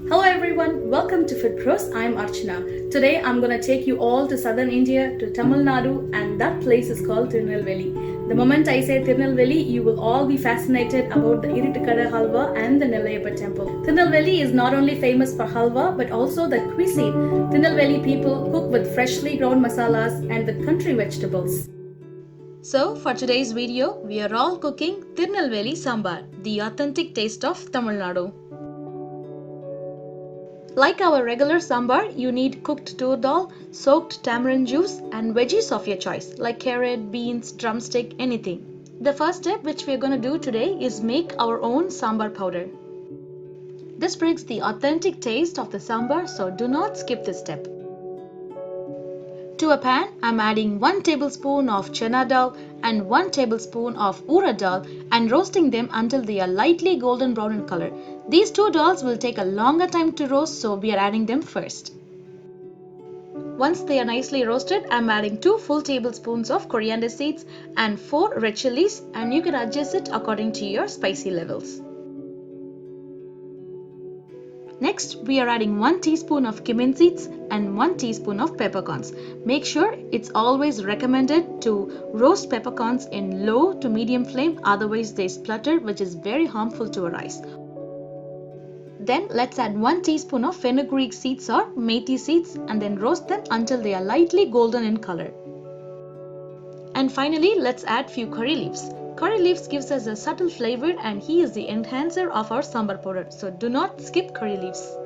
Hello everyone, welcome to Food Pros. I'm Archana. Today I'm gonna take you all to southern India, to Tamil Nadu, and that place is called Thirunelveli. The moment I say Thirunelveli, you will all be fascinated about the Iruttukada halwa and the Nellai temple. Thirunelveli is not only famous for halwa but also the cuisine. Thirunelveli people cook with freshly ground masalas and with country vegetables. So for today's video, we are all cooking Thirunelveli Sambar, the authentic taste of Tamil Nadu. Like our regular sambar, you need cooked tur dal, soaked tamarind juice and veggies of your choice like carrot, beans, drumstick, anything. The first step which we are going to do today is make our own sambar powder. This brings the authentic taste of the sambar, so do not skip this step. To a pan, I am adding 1 tablespoon of chana dal and 1 tablespoon of urad dal and roasting them until they are lightly golden brown in color. These two dals will take a longer time to roast, so we are adding them first. Once they are nicely roasted, I am adding 2 full tablespoons of coriander seeds and 4 red chilies, and you can adjust it according to your spicy levels. Next, we are adding 1 teaspoon of cumin seeds and 1 teaspoon of peppercorns. Make sure it's always recommended to roast peppercorns in low to medium flame, otherwise they splutter, which is very harmful to our eyes. Then let's add 1 teaspoon of fenugreek seeds or methi seeds and then roast them until they are lightly golden in color. And finally, let's add few curry leaves. Curry leaves gives us a subtle flavor and he is the enhancer of our sambar powder, so do not skip curry leaves.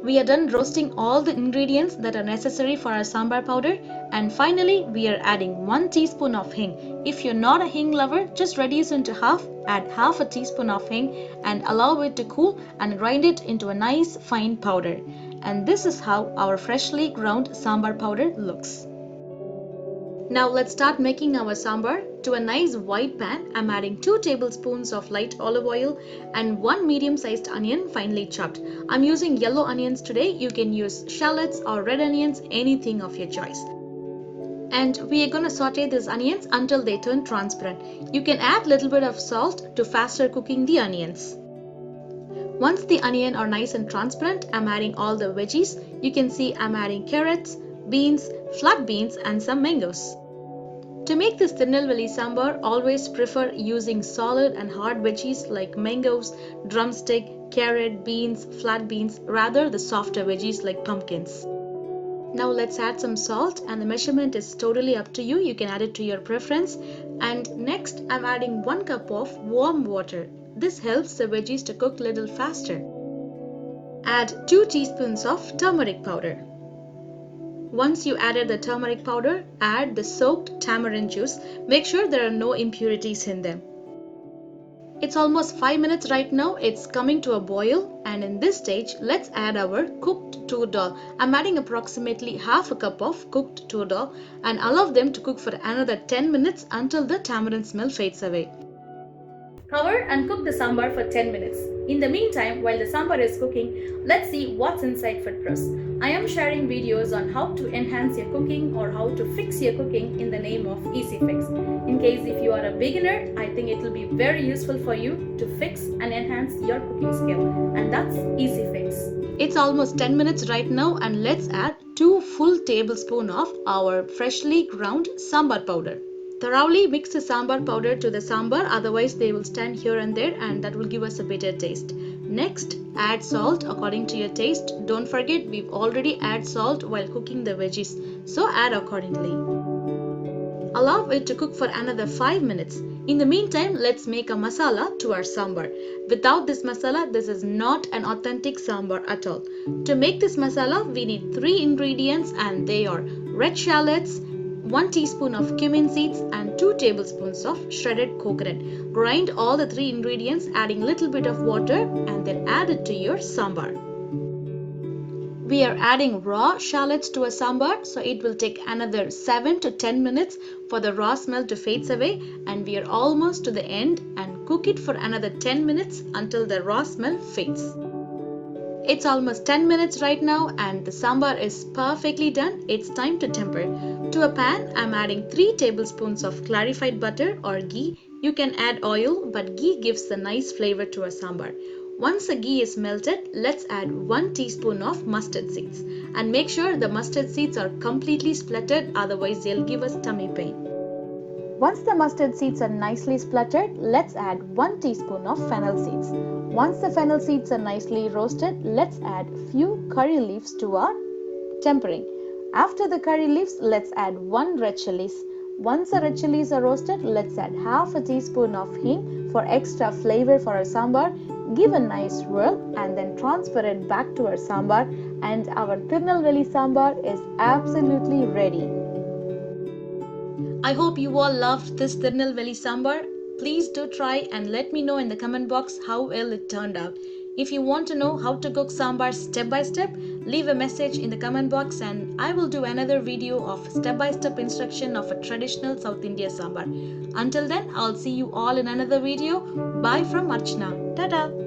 We are done roasting all the ingredients that are necessary for our sambar powder, and finally we are adding 1 teaspoon of hing. If you're not a hing lover, just reduce into half, add half a teaspoon of hing and allow it to cool and grind it into a nice fine powder. And this is how our freshly ground sambar powder looks. Now let's start making our sambar. To a nice wide pan, I'm adding 2 tablespoons of light olive oil and 1 medium-sized onion finely chopped. I'm using yellow onions today. You can use shallots or red onions, anything of your choice. And we are going to saute these onions until they turn transparent. You can add a little bit of salt to faster cooking the onions. Once the onions are nice and transparent, I'm adding all the veggies. You can see I'm adding carrots, beans, flat beans and some mangoes. To make this Thirunelveli Sambar, always prefer using solid and hard veggies like mangoes, drumstick, carrot, beans, flat beans, rather the softer veggies like pumpkins. Now let's add some salt, and the measurement is totally up to you. You can add it to your preference. And next I'm adding 1 cup of warm water. This helps the veggies to cook a little faster. Add 2 teaspoons of turmeric powder. Once you added the turmeric powder, add the soaked tamarind juice. Make sure there are no impurities in them. It's almost 5 minutes right now. It's coming to a boil, and in this stage, let's add our cooked tur dal. I'm adding approximately half a cup of cooked tur dal and allow them to cook for another 10 minutes until the tamarind smell fades away. Cover and cook the sambar for 10 minutes. In the meantime, while the sambar is cooking, let's see what's inside Food Pros. I am sharing videos on how to enhance your cooking or how to fix your cooking in the name of Easy Fix. In case if you are a beginner, I think it will be very useful for you to fix and enhance your cooking skill, and that's Easy Fix. It's almost 10 minutes right now, and let's add 2 full tablespoons of our freshly ground sambar powder. Thoroughly mix the sambar powder to the sambar, otherwise they will stand here and there and that will give us a bitter taste. Next, add salt according to your taste. Don't forget, we've already added salt while cooking the veggies, so add accordingly. Allow it to cook for another 5 minutes. In the meantime, let's make a masala to our sambar. Without this masala, this is not an authentic sambar at all. To make this masala, we need 3 ingredients, and they are red shallots, 1 teaspoon of cumin seeds and 2 tablespoons of shredded coconut. Grind all the 3 ingredients, adding little bit of water, and then add it to your sambar. We are adding raw shallots to a sambar, so it will take another 7 to 10 minutes for the raw smell to fade away, and we are almost to the end, and cook it for another 10 minutes until the raw smell fades. It's almost 10 minutes right now and the sambar is perfectly done. It's time to temper. To a pan, I'm adding 3 tablespoons of clarified butter or ghee. You can add oil, but ghee gives a nice flavor to a sambar. Once the ghee is melted, let's add 1 teaspoon of mustard seeds. And make sure the mustard seeds are completely splattered, otherwise they'll give us tummy pain. Once the mustard seeds are nicely splattered, let's add 1 teaspoon of fennel seeds. Once the fennel seeds are nicely roasted, let's add few curry leaves to our tempering. After the curry leaves, let's add 1 red chilies. Once the red chilies are roasted, let's add half a teaspoon of hing for extra flavor for our sambar. Give a nice swirl and then transfer it back to our sambar, and our Thirunelveli Sambar is absolutely ready. I hope you all loved this Thirunelveli Sambar. Please do try and let me know in the comment box how well it turned out. If you want to know how to cook sambar step by step, leave a message in the comment box and I will do another video of step by step instruction of a traditional South India sambar. Until then, I'll see you all in another video. Bye from Archana. Tada!